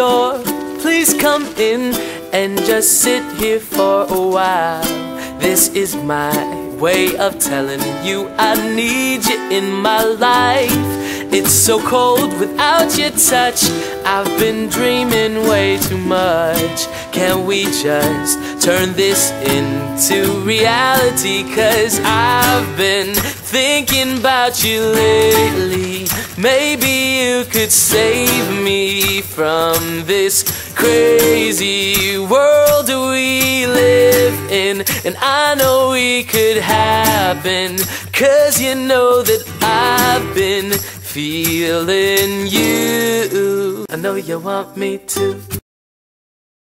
door. Please come in and just sit here for a while. This is my way of telling you I need you in my life. It's so cold without your touch. I've been dreaming way too much. Can we just turn this into reality? 'Cause I've been thinking about you lately. Maybe you could save me from this crazy world we live in. And I know we could happen, 'cause you know that I've been feeling you. I know you want me to.